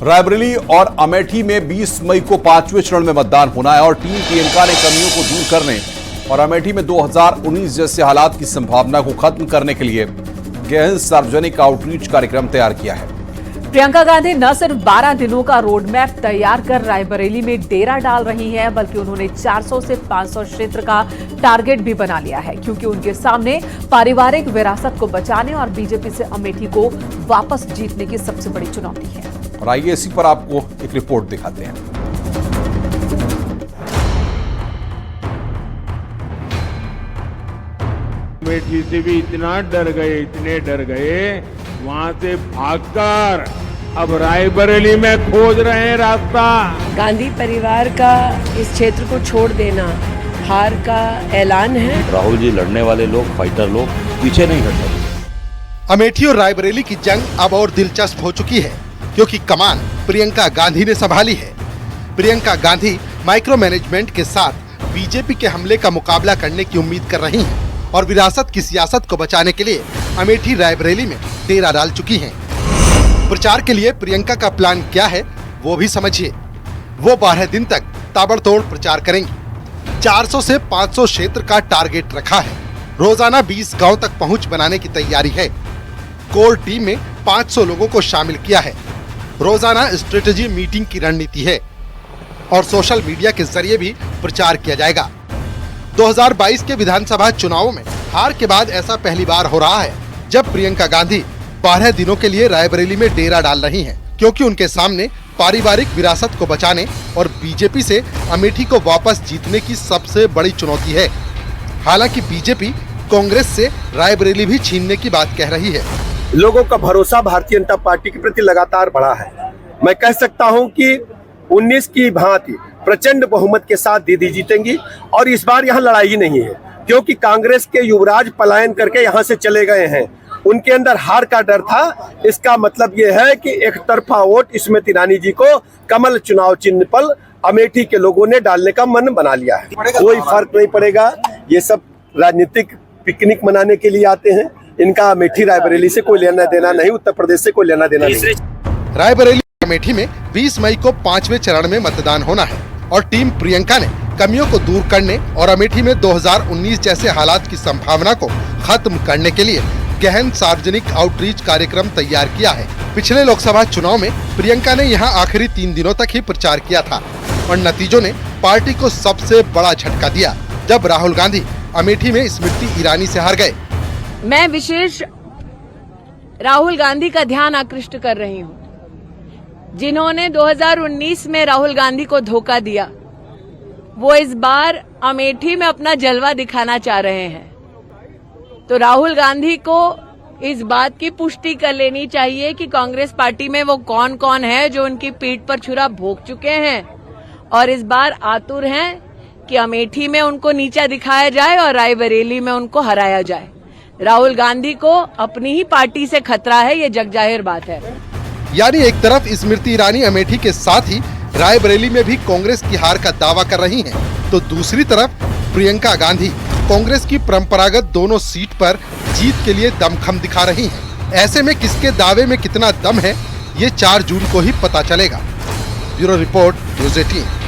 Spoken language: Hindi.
रायबरेली और अमेठी में 20 मई को 5वें चरण में मतदान होना है और टीम प्रियंका ने कमियों को दूर करने और अमेठी में 2019 जैसे हालात की संभावना को खत्म करने के लिए गहन सार्वजनिक आउटरीच कार्यक्रम तैयार किया है। प्रियंका गांधी न सिर्फ 12 दिनों का रोड मैप तैयार कर रायबरेली में डेरा डाल रही हैं, बल्कि उन्होंने 400 से 500 क्षेत्र का टारगेट भी बना लिया है, क्योंकि उनके सामने पारिवारिक विरासत को बचाने और बीजेपी से अमेठी को वापस जीतने की सबसे बड़ी चुनौती है। और आइए इसी पर आपको एक रिपोर्ट दिखाते हैं। अमेठी से भी इतना इतने डर गए, वहां से भागकर अब रायबरेली में खोज रहे हैं रास्ता। गांधी परिवार का इस क्षेत्र को छोड़ देना हार का ऐलान है। राहुल जी लड़ने वाले लोग, फाइटर लोग पीछे नहीं हट सकते। अमेठी और रायबरेली की जंग अब और दिलचस्प हो चुकी है, क्योंकि कमान प्रियंका गांधी ने संभाली है। प्रियंका गांधी माइक्रो मैनेजमेंट के साथ बीजेपी के हमले का मुकाबला करने की उम्मीद कर रही हैं और विरासत की सियासत को बचाने के लिए अमेठी रायबरेली में डेरा डाल चुकी हैं। प्रचार के लिए प्रियंका का प्लान क्या है वो भी समझिए। वो 12 दिन तक ताबड़तोड़ प्रचार करेंगी। 400 से 500 क्षेत्र का टारगेट रखा है। रोजाना 20 गांव तक पहुंच बनाने की तैयारी है। कोर टीम में 500 लोगों को शामिल किया है। रोजाना स्ट्रेटेजी मीटिंग की रणनीति है और सोशल मीडिया के जरिए भी प्रचार किया जाएगा। 2022 के विधानसभा चुनावों में हार के बाद ऐसा पहली बार हो रहा है जब प्रियंका गांधी 12 दिनों के लिए रायबरेली में डेरा डाल रही हैं, क्योंकि उनके सामने पारिवारिक विरासत को बचाने और बीजेपी से अमेठी को वापस जीतने की सबसे बड़ी चुनौती है। हालांकि बीजेपी कांग्रेस से रायबरेली भी छीनने की बात कह रही है। लोगों का भरोसा भारतीय जनता पार्टी के प्रति लगातार बढ़ा है। मैं कह सकता हूं कि 19 की भांति प्रचंड बहुमत के साथ दीदी जीतेंगी और इस बार यहां लड़ाई नहीं है, क्योंकि कांग्रेस के युवराज पलायन करके यहां से चले गए हैं। उनके अंदर हार का डर था। इसका मतलब यह है कि एक तरफा वोट स्मृति ईरानी जी को कमल चुनाव चिन्ह पर अमेठी के लोगों ने डालने का मन बना लिया है। कोई फर्क नहीं पड़ेगा। ये सब राजनीतिक पिकनिक मनाने के लिए आते हैं। इनका अमेठी रायबरेली से कोई लेना देना नहीं, उत्तर प्रदेश से कोई लेना देना नहीं। रायबरेली अमेठी में 20 मई को 5वें चरण में मतदान होना है और टीम प्रियंका ने कमियों को दूर करने और अमेठी में 2019 जैसे हालात की संभावना को खत्म करने के लिए गहन सार्वजनिक आउटरीच कार्यक्रम तैयार किया है। पिछले लोकसभा चुनाव में प्रियंका ने यहां आखिरी 3 दिनों तक ही प्रचार किया था और नतीजों ने पार्टी को सबसे बड़ा झटका दिया, जब राहुल गांधी अमेठी में स्मृति ईरानी से हार गए। मैं विशेष राहुल गांधी का ध्यान आकृष्ट कर रही हूँ, जिन्होंने 2019 में राहुल गांधी को धोखा दिया। वो इस बार अमेठी में अपना जलवा दिखाना चाह रहे हैं। तो राहुल गांधी को इस बात की पुष्टि कर लेनी चाहिए कि कांग्रेस पार्टी में वो कौन कौन है जो उनकी पीठ पर छुरा भोग चुके हैं और इस बार आतुर हैं कि अमेठी में उनको नीचा दिखाया जाए और रायबरेली में उनको हराया जाए। राहुल गांधी को अपनी ही पार्टी से खतरा है, ये जगजाहिर बात है। यानी एक तरफ स्मृति ईरानी अमेठी के साथ ही रायबरेली में भी कांग्रेस की हार का दावा कर रही हैं, तो दूसरी तरफ प्रियंका गांधी कांग्रेस की परंपरागत दोनों सीट पर जीत के लिए दमखम दिखा रही हैं। ऐसे में किसके दावे में कितना दम है, ये 4 जून को ही पता चलेगा। Bureau report, news 18।